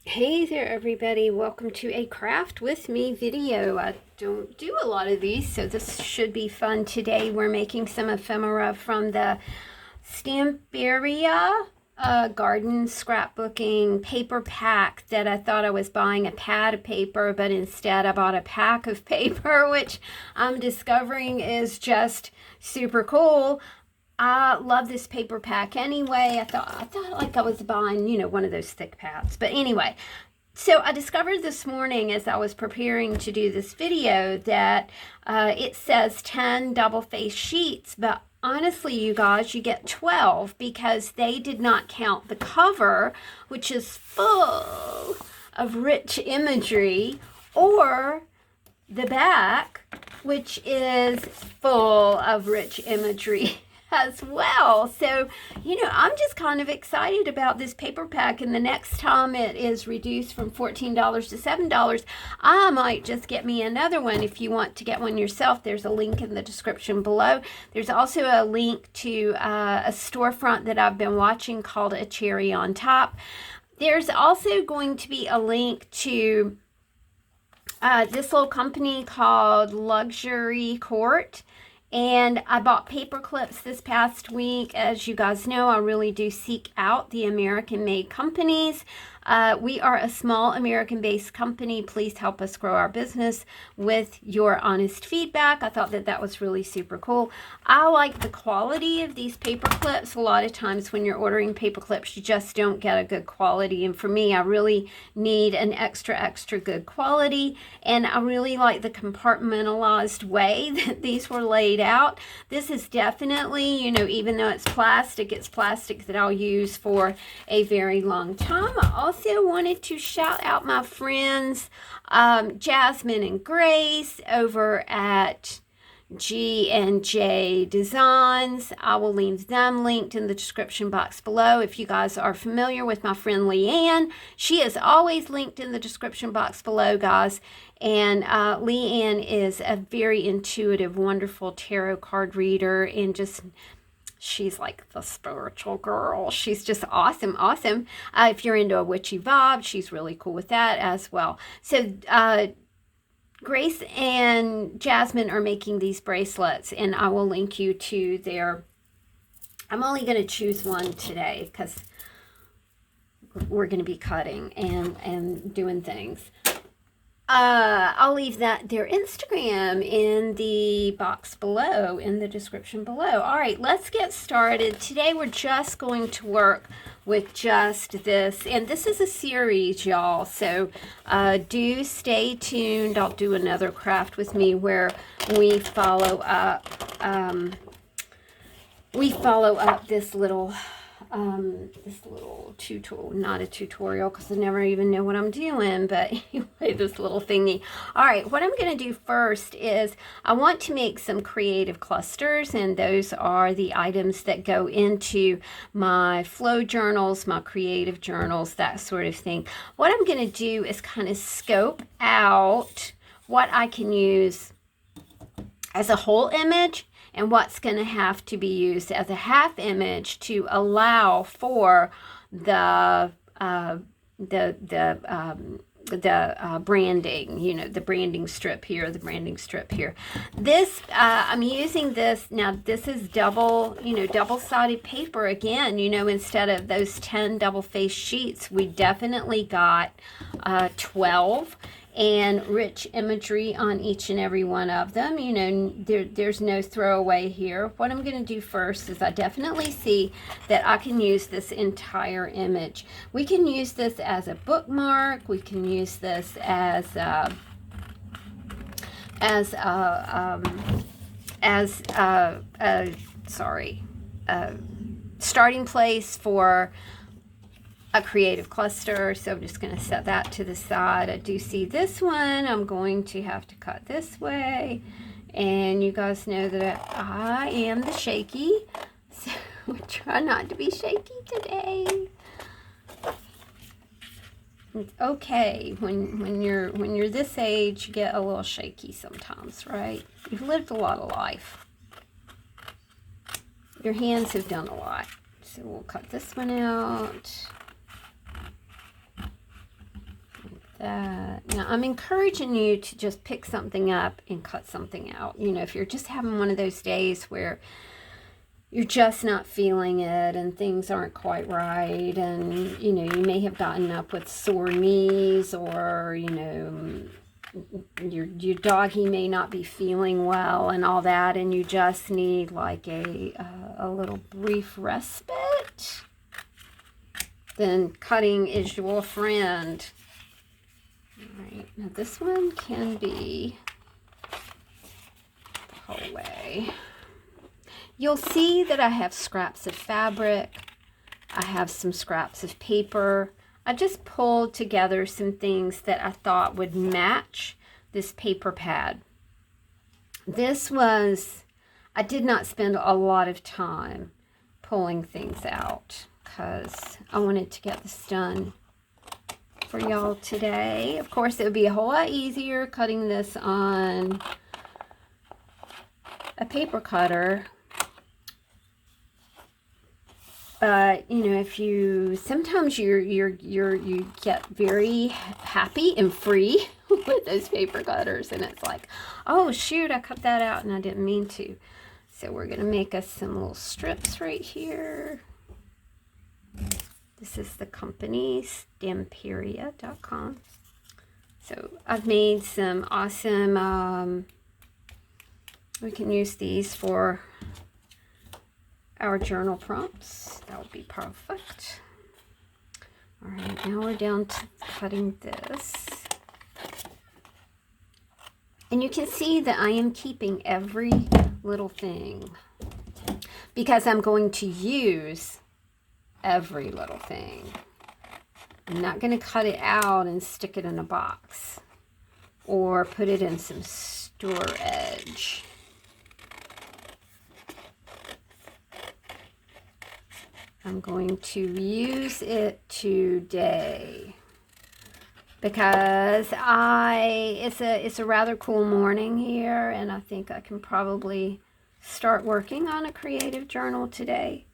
Hey there everybody, welcome to a craft with me video. I don't do a lot of these, so this should be fun. Today we're making some ephemera from the Stamperia garden scrapbooking paper pack that I thought I was buying a pad of paper, but instead I bought a pack of paper, which I'm discovering is just super cool. I love this paper pack anyway. I thought like I was buying, one of those thick pads. But anyway, so I discovered this morning as I was preparing to do this video that it says 10 double-faced sheets, but honestly, you guys, you get 12 because they did not count the cover, which is full of rich imagery, or the back, which is full of rich imagery as well. So, I'm just kind of excited about this paper pack, and the next time it is reduced from $14 to $7, I might just get me another one. If you want to get one yourself, there's a link in the description below. There's also a link to a storefront that I've been watching called A Cherry on Top. There's also going to be a link to this little company called Luxury Court. And I bought paper clips this past week. As you guys know, I really do seek out the American-made companies. We are a small American-based company. Please help us grow our business with your honest feedback. I thought that that was really super cool. I like the quality of these paper clips. A lot of times when you're ordering paper clips, you just don't get a good quality. And for me, I really need an extra good quality. And I really like the compartmentalized way that these were laid out. This is definitely, even though it's plastic that I'll use for a very long time. I also wanted to shout out my friends Jasmine and Grace over at G&J Designs. I will leave them linked in the description box below. If you guys are familiar with my friend Leanne, she is always linked in the description box below, guys. And Leanne is a very intuitive, wonderful tarot card reader, and just she's like the spiritual girl. She's just awesome. If you're into a witchy vibe, she's really cool with that as well. So Grace and Jasmine are making these bracelets, and I will link you to their... I'm only going to choose one today because we're going to be cutting and doing things. I'll leave their Instagram in the box below, in the description below. All right, let's get started. Today we're just going to work with just this, and this is a series, y'all, so do stay tuned. I'll do another craft with me where we follow up this little tutorial, not a tutorial because I never even know what I'm doing, but anyway, this little thingy. All right, what I'm going to do first is I want to make some creative clusters, and those are the items that go into my flow journals, my creative journals, that sort of thing. What I'm going to do is kind of scope out what I can use as a whole image and what's going to have to be used as a half image to allow for the branding, the branding strip here, This, I'm using this, now this is double-sided paper again, instead of those 10 double-faced sheets, we definitely got 12. And rich imagery on each and every one of them. There's no throwaway here. What I'm going to do first is I definitely see that I can use this entire image. We can use this as a bookmark. We can use this as starting place for a creative cluster. So I'm just going to set that to the side. I do see this one. I'm going to have to cut this way. And you guys know that I am the shaky. So we try not to be shaky today. It's okay. When you're this age, you get a little shaky sometimes, right? You've lived a lot of life. Your hands have done a lot. So we'll cut this one out. that. Now, I'm encouraging you to just pick something up and cut something out. You know, if you're just having one of those days where you're just not feeling it and things aren't quite right, and, you know, you may have gotten up with sore knees, or, you know, your doggy may not be feeling well and all that, and you just need like a little brief respite, then cutting is your friend. All right, now this one can be pull away. You'll see that I have scraps of fabric. I have some scraps of paper. I just pulled together some things that I thought would match this paper pad. I did not spend a lot of time pulling things out because I wanted to get this done for y'all today. Of course, it would be a whole lot easier cutting this on a paper cutter. But, you know, if you, sometimes you get very happy and free with those paper cutters, and it's like, oh shoot, I cut that out and I didn't mean to. So we're going to make us some little strips right here. This is the company, stamperia.com. So I've made some awesome, we can use these for our journal prompts. That would be perfect. All right, now we're down to cutting this. And you can see that I am keeping every little thing because I'm going to use every little thing. I'm not going to cut it out and stick it in a box or put it in some storage. I'm going to use it today because it's a rather cool morning here, and I think I can probably start working on a creative journal today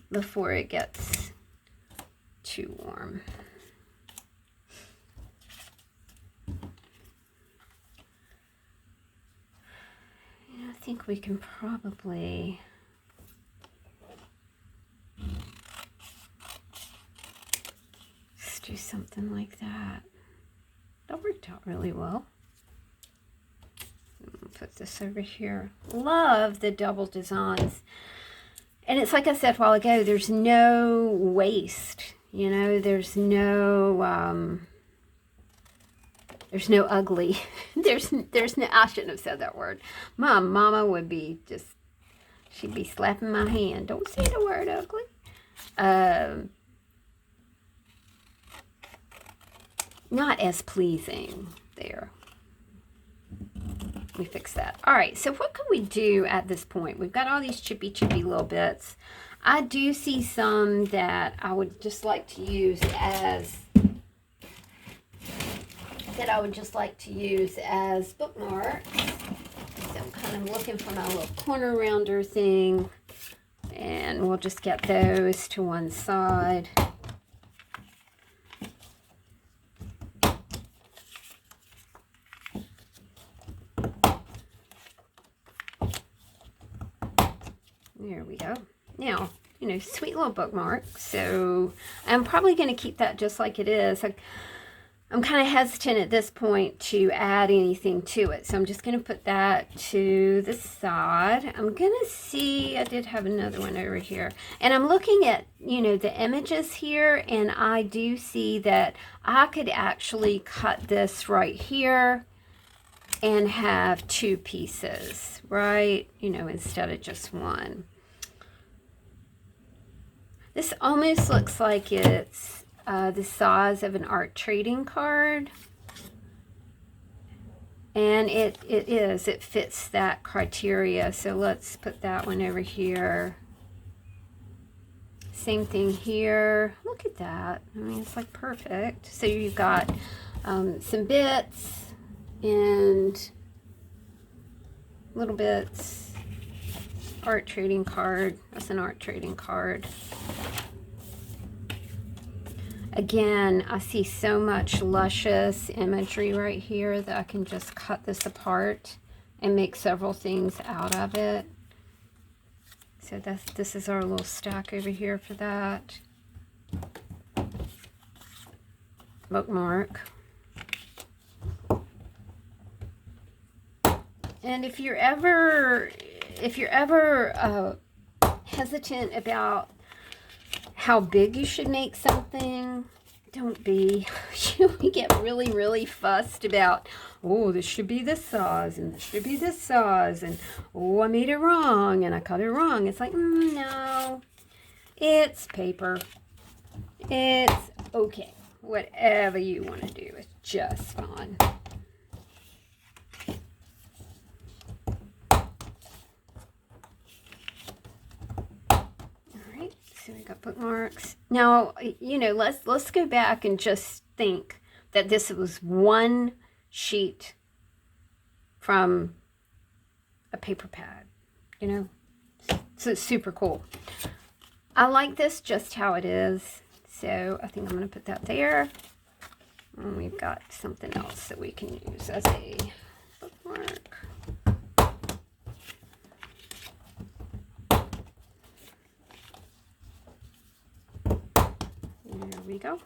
before it gets too warm. I think we can probably just do something like that. That worked out really well. Put this over here. Love the double designs. And it's like I said a while ago, there's no waste. You know, there's no ugly. there's no, I shouldn't have said that word. My mama would be just, she'd be slapping my hand. Don't say the word ugly. Not as pleasing there. We fix that. All right, so what can we do at this point? We've got all these chippy little bits. I do see some that I would just like to use as bookmarks. So I'm kind of looking for my little corner rounder thing, and we'll just get those to one side. There we go. Now, you know, sweet little bookmark. So I'm probably going to keep that just like it is. I'm kind of hesitant at this point to add anything to it. So I'm just going to put that to the side. I'm going to see, I did have another one over here. And I'm looking at, you know, the images here. And I do see that I could actually cut this right here and have two pieces, right? You know, instead of just one. This almost looks like it's the size of an art trading card. And it is. It fits that criteria. So let's put that one over here. Same thing here. Look at that. I mean, it's like perfect. So you've got some bits and little bits. Art trading card. That's an art trading card. Again, I see so much luscious imagery right here that I can just cut this apart and make several things out of it. So this is our little stack over here for that. Bookmark. And if you're ever hesitant about how big you should make something, don't be. We get really, really fussed about, oh, this should be this size, and this should be this size, and oh, I made it wrong, and I cut it wrong. It's like, no, it's paper. It's okay. Whatever you want to do is just fine. So we got bookmarks. Now, you know, let's go back and just think that this was one sheet from a paper pad, you know. So it's super cool. I like this just how it is. So I think I'm going to put that there. And we've got something else that we can use as a bookmark. There we go.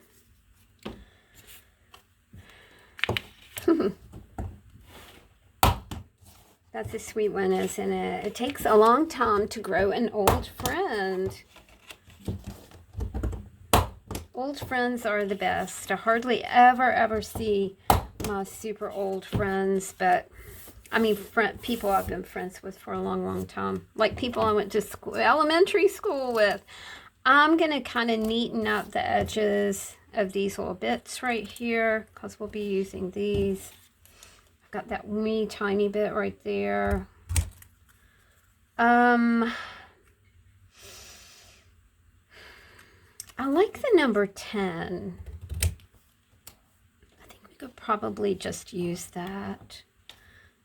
That's a sweet one, isn't it? It takes a long time to grow an old friend. Old friends are the best. I hardly ever see my super old friends, but I mean, people I've been friends with for a long time. Like people I went to school, elementary school with. I'm going to kind of neaten up the edges of these little bits right here because we'll be using these. I've got that wee tiny bit right there. I like the number 10. I think we could probably just use that.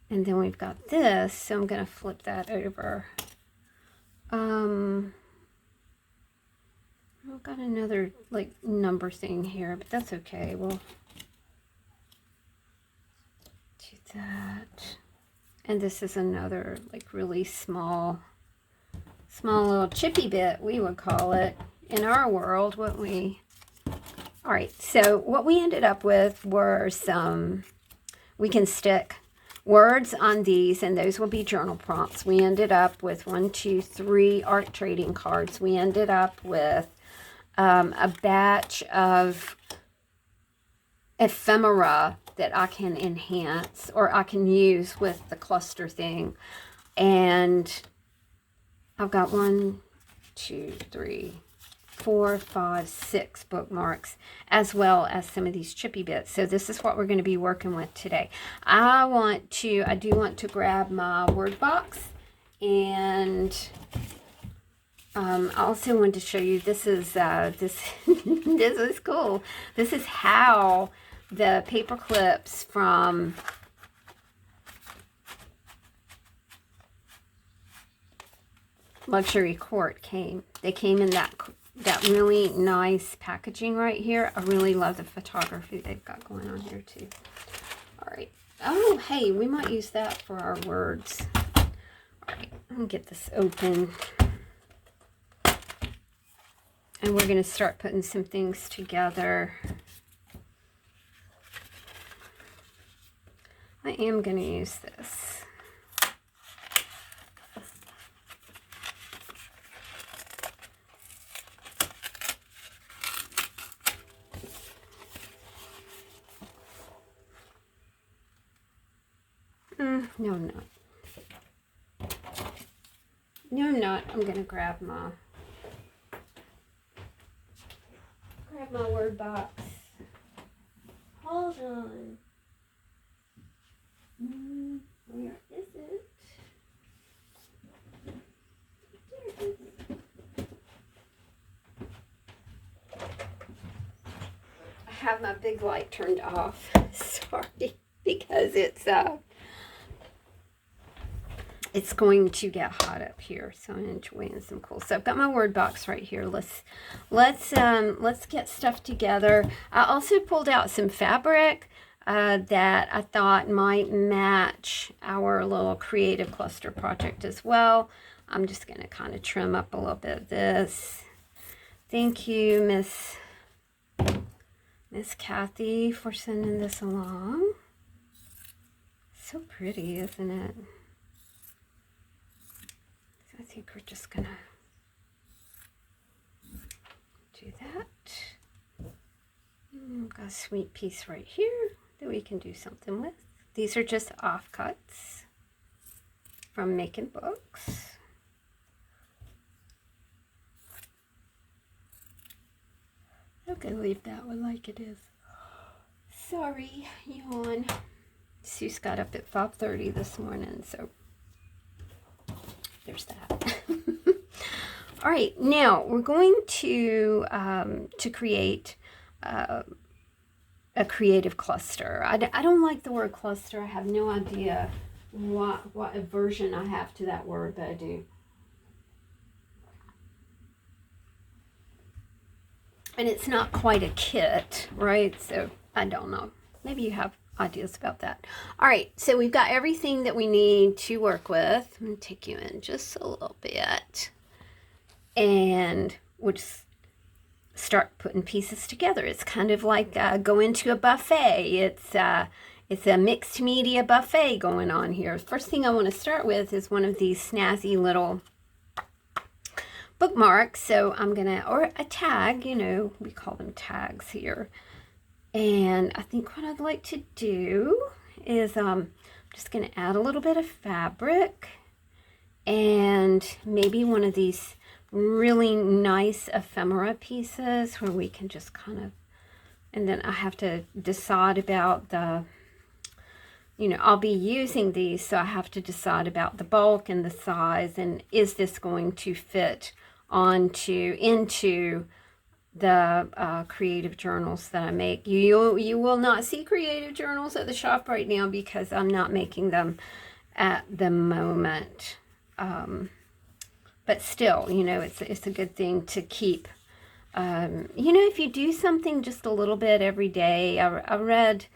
And then we've got this, so I'm going to flip that over. I've got another like number thing here, but that's okay. We'll do that. And this is another like really small little chippy bit, we would call it in our world, wouldn't we? All right, so what we ended up with were we can stick words on these, and those will be journal prompts. We ended up with 1, 2, 3 art trading cards. We ended up with a batch of ephemera that I can enhance or I can use with the cluster thing. And I've got 1, 2, 3, 4, 5, 6 bookmarks, as well as some of these chippy bits. So this is what we're going to be working with today. I do want to grab my word box, and I also wanted to show you, this is this is cool. This is how the paper clips from Luxury Court came. They came in that really nice packaging right here. I really love the photography they've got going on here too. All right. Oh, hey, we might use that for our words. All right, I'm gonna get this open. And we're going to start putting some things together. I am going to use this. No, I'm not. No, I'm not. I'm going to grab my word box. Hold on. Where is it? There it is. I have my big light turned off. Sorry, because it's it's going to get hot up here, so I'm enjoying some cool. So I've got my word box right here. Let's get stuff together. I also pulled out some fabric that I thought might match our little creative cluster project as well. I'm just going to kind of trim up a little bit of this. Thank you, Miss Kathy, for sending this along. So pretty, isn't it? I think we're just gonna do that. Got a sweet piece right here that we can do something with. These are just offcuts from making books. Okay, leave that one like it is. Sorry, yawn. Sue's got up at 5:30 this morning, so there's that. All right, now we're going to create a creative cluster. I don't like the word cluster. I have no idea what aversion I have to that word, but I do. And it's not quite a kit, right? So I don't know. Maybe you have ideas about that. All right, so we've got everything that we need to work with. I'm going to take you in just a little bit. And we'll just start putting pieces together. It's kind of like going to a buffet. It's a mixed media buffet going on here. First thing I want to start with is one of these snazzy little bookmarks. So I'm going to, or a tag, you know, we call them tags here. And I think what I'd like to do is I'm just going to add a little bit of fabric and maybe one of these really nice ephemera pieces where we can just kind of, and then I have to decide about the, you know, I'll be using these, so I have to decide about the bulk and the size, and is this going to fit into the creative journals that I make. You will not see creative journals at the shop right now because I'm not making them at the moment. But still, you know, it's a good thing to keep. You know, if you do something just a little bit every day. I read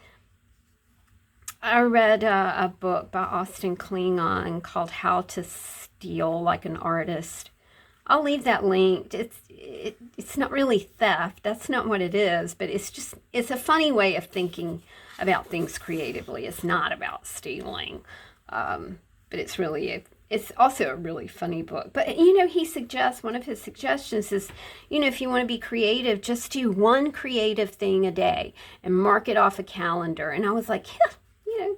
a book by Austin Klingon called How to Steal Like an Artist. I'll leave that linked. It's not really theft. That's not what it is, but it's a funny way of thinking about things creatively. It's not about stealing, but it's also a really funny book. But, you know, one of his suggestions is, you know, if you want to be creative, just do one creative thing a day and mark it off a calendar. And I was like, yeah, you know,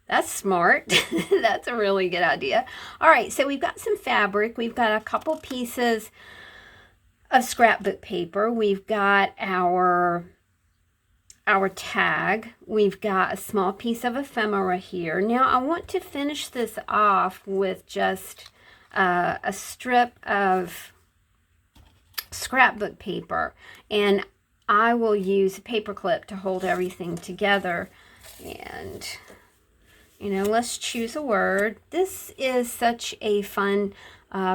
that's smart. That's a really good idea. All right, so we've got some fabric. We've got a couple pieces of scrapbook paper. We've got our tag. We've got a small piece of ephemera here. Now I want to finish this off with just a strip of scrapbook paper, and I will use a paper clip to hold everything together. And, you know, let's choose a word. This is such a fun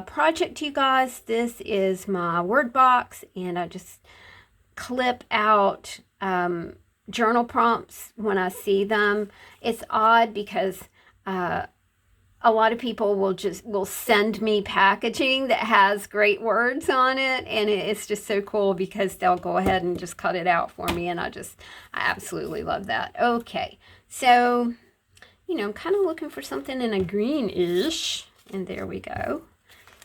project, you guys. This is my word box, and I just clip out journal prompts when I see them. It's odd because a lot of people will send me packaging that has great words on it, and it's just so cool because they'll go ahead and just cut it out for me, and I absolutely love that. Okay, so, you know, I'm kind of looking for something in a greenish, and there we go.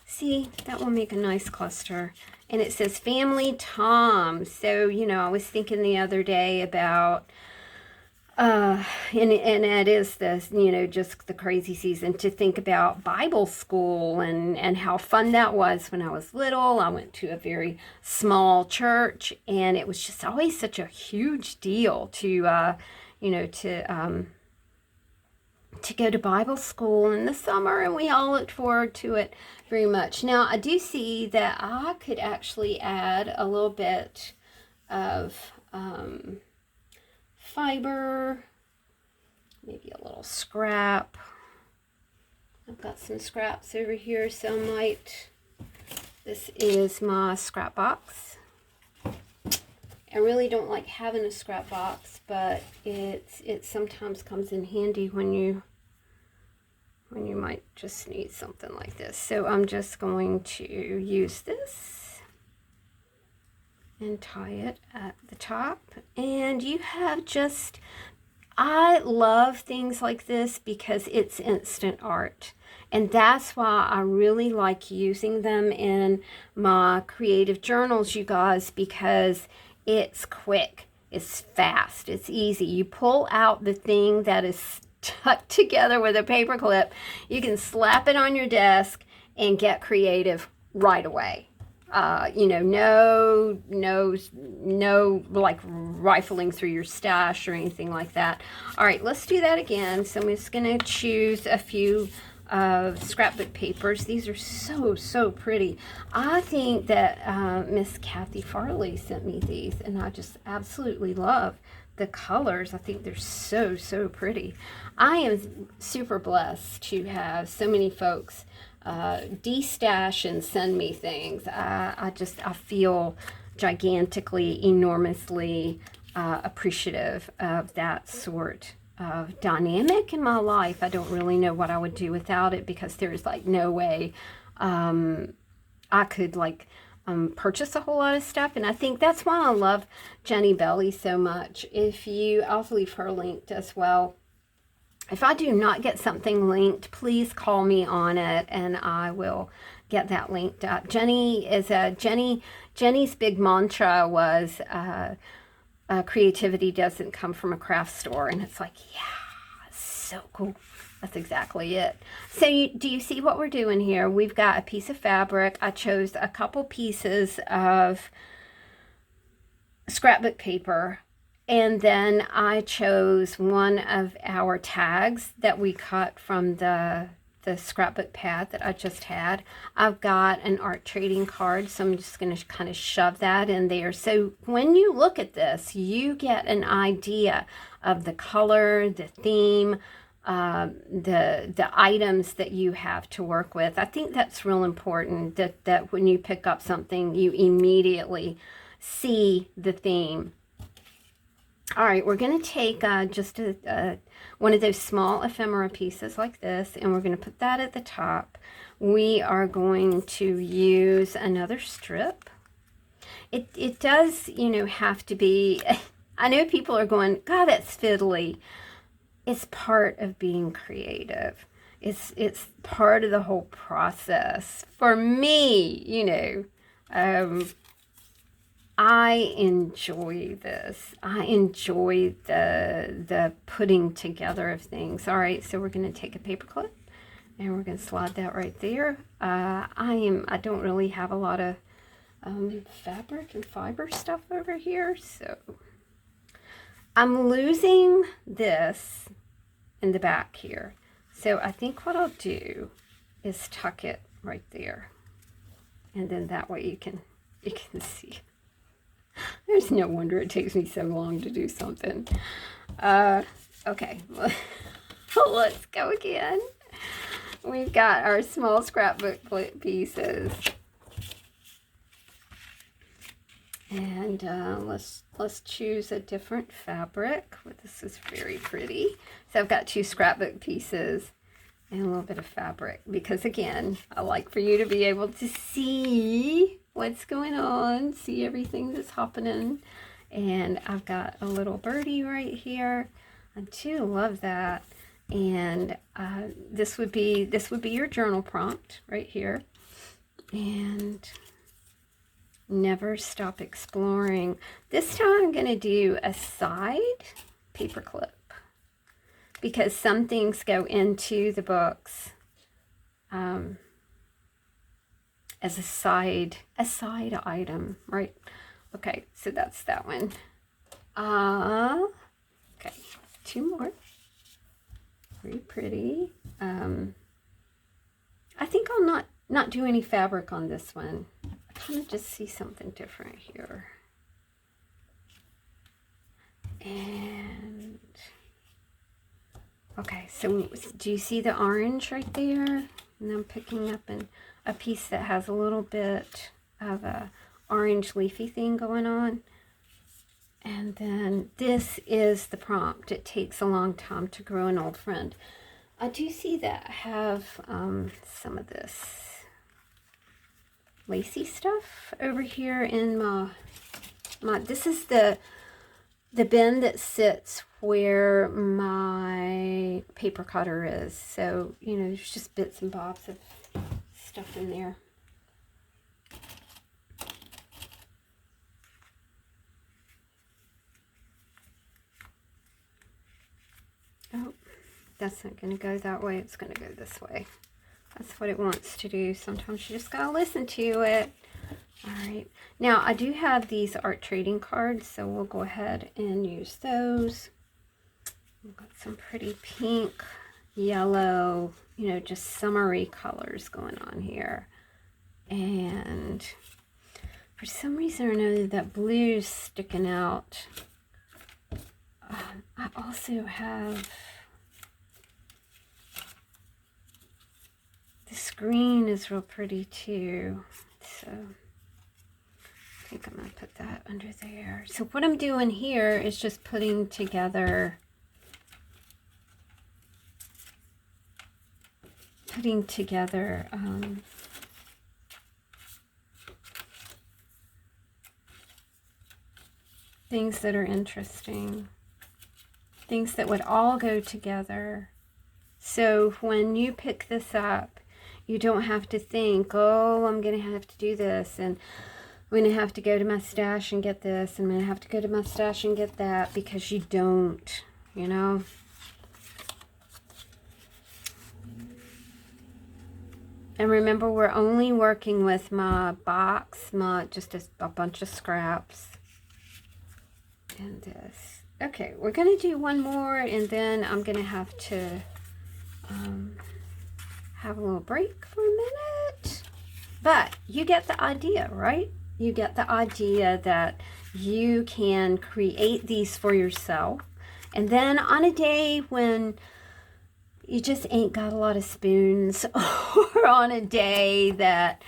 See, that will make a nice cluster. And it says Family Tom. So, you know, I was thinking the other day about, and it is this, you know, just the crazy season to think about Bible school and how fun that was when I was little. I went to a very small church, and it was just always such a huge deal to, you know, to go to Bible school in the summer, and we all looked forward to it very much. Now, I do see that I could actually add a little bit of fiber, maybe a little scrap. I've got some scraps over here, so I might, this is my scrap box. I really don't like having a scrap box, but it sometimes comes in handy when you might just need something like this. So I'm just going to use this and tie it at the top. And you have just, I love things like this because it's instant art. And that's why I really like using them in my creative journals, you guys, because it's quick, it's fast, it's easy. You pull out the thing that is stuck together with a paper clip, you can slap it on your desk and get creative right away. You know, no like rifling through your stash or anything like that. All right, let's do that again. So I'm just gonna choose a few scrapbook papers. These are so pretty. I think that Miss Kathy Farley sent me these, and I just absolutely love the colors. I think they're so pretty. I am super blessed to have so many folks de-stash and send me things. I feel gigantically, enormously appreciative of that sort of dynamic in my life. I don't really know what I would do without it, because there's like no way I could like purchase a whole lot of stuff. And I think that's why I love Jenny Belly so much. I'll leave her linked as well. If I do not get something linked, please call me on it and I will get that linked up. Jenny's big mantra was creativity doesn't come from a craft store. And it's like, yeah, so cool. That's exactly it. So do you see what we're doing here? We've got a piece of fabric. I chose a couple pieces of scrapbook paper. And then I chose one of our tags that we cut from the scrapbook pad that I just had. I've got an art trading card, so I'm just going to kind of shove that in there. So when you look at this, you get an idea of the color, the theme, the items that you have to work with. I think that's real important, that when you pick up something, you immediately see the theme. All right, we're going to take just one of those small ephemera pieces like this, and we're going to put that at the top. We are going to use another strip. It does, have to be, I know people are going, God, that's fiddly. It's part of being creative. It's part of the whole process. For me, I enjoy this. I enjoy the putting together of things. All right, so we're going to take a paper clip and we're going to slide that right there. I don't really have a lot of fabric and fiber stuff over here, so I'm losing this in the back here. So I think what I'll do is tuck it right there, and then that way you can see. There's no wonder it takes me so long to do something. Okay, let's go again. We've got our small scrapbook pieces. And let's choose a different fabric. This is very pretty. So I've got 2 scrapbook pieces and a little bit of fabric, because again, I like for you to be able to see what's going on, see everything that's happening. And I've got a little birdie right here. I do love that. And this would be your journal prompt right here. And never stop exploring. This time I'm going to do a side paper clip, because some things go into the books as a side item, right? Okay, so that's that one. Okay, 2 more. Very pretty. I think I'll not do any fabric on this one. I kind of just see something different here. And Okay, so do you see the orange right there? And I'm picking up a piece that has a little bit of a orange leafy thing going on. And then this is the prompt. It takes a long time to grow an old friend. I do see that I have some of this lacy stuff over here in my this is the bin that sits where my paper cutter is. So, you know, there's just bits and bobs of stuff in there. Oh, that's not going to go that way. It's going to go this way. That's what it wants to do. Sometimes you just got to listen to it. All right. Now, I do have these art trading cards, so we'll go ahead and use those. We've got some pretty pink, yellow, you know, just summery colors going on here. And for some reason or another, that blue's sticking out. I also have this green is real pretty too. So I think I'm going to put that under there. So what I'm doing here is just putting together things that are interesting, things that would all go together. So when you pick this up, you don't have to think, oh, I'm going to have to do this, and I'm going to have to go to my stash and get this, and I'm going to have to go to my stash and get that, because you don't, you know. And remember, we're only working with my box, just a bunch of scraps. And this. Okay, we're going to do one more, and then I'm going to have to have a little break for a minute. But you get the idea, right? You get the idea that you can create these for yourself. And then on a day when you just ain't got a lot of spoons, or on a day that,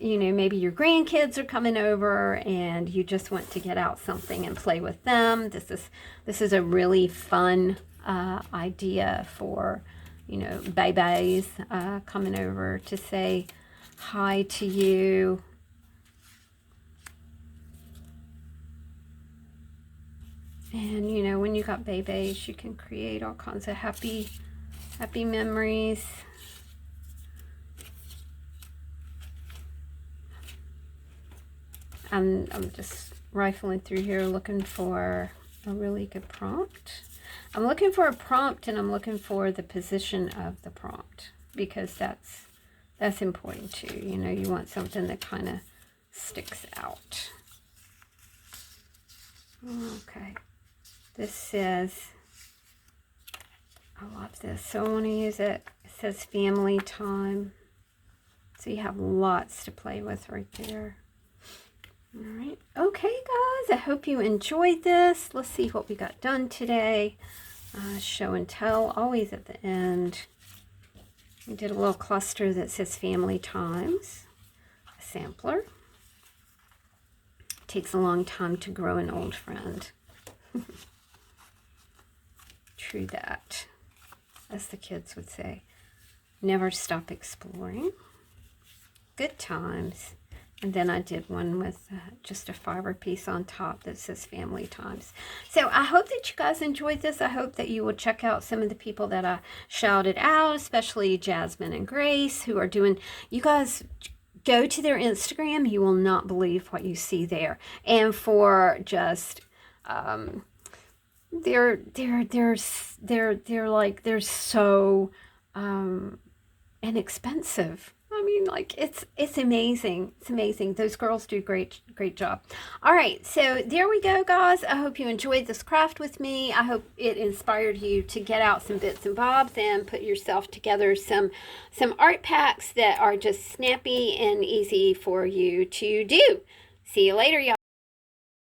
you know, maybe your grandkids are coming over and you just want to get out something and play with them. This is a really fun idea for, you know, babies coming over to say hi to you. And, you know, when you got babies, you can create all kinds of happy memories. I'm just rifling through here looking for a really good prompt. I'm looking for a prompt, and I'm looking for the position of the prompt, because that's important too. You know, you want something that kind of sticks out. Okay. This says, I love this, so I want to use it. It says family time. So you have lots to play with right there. All right. Okay, guys, I hope you enjoyed this. Let's see what we got done today. Show and tell, always at the end. We did a little cluster that says family times. A sampler. Takes a long time to grow an old friend. True that, as the kids would say. Never stop exploring. Good times. And then I did one with just a fiber piece on top that says family times. So I hope that you guys enjoyed this. I hope that you will check out some of the people that I shouted out, especially Jasmine and Grace, who are doing, you guys go to their Instagram. You will not believe what you see there. And for just, they're so inexpensive. I mean, like, it's amazing. It's amazing. Those girls do great job. All right, so there we go, guys. I hope you enjoyed this craft with me. I hope it inspired you to get out some bits and bobs and put yourself together some art packs that are just snappy and easy for you to do. See you later, y'all.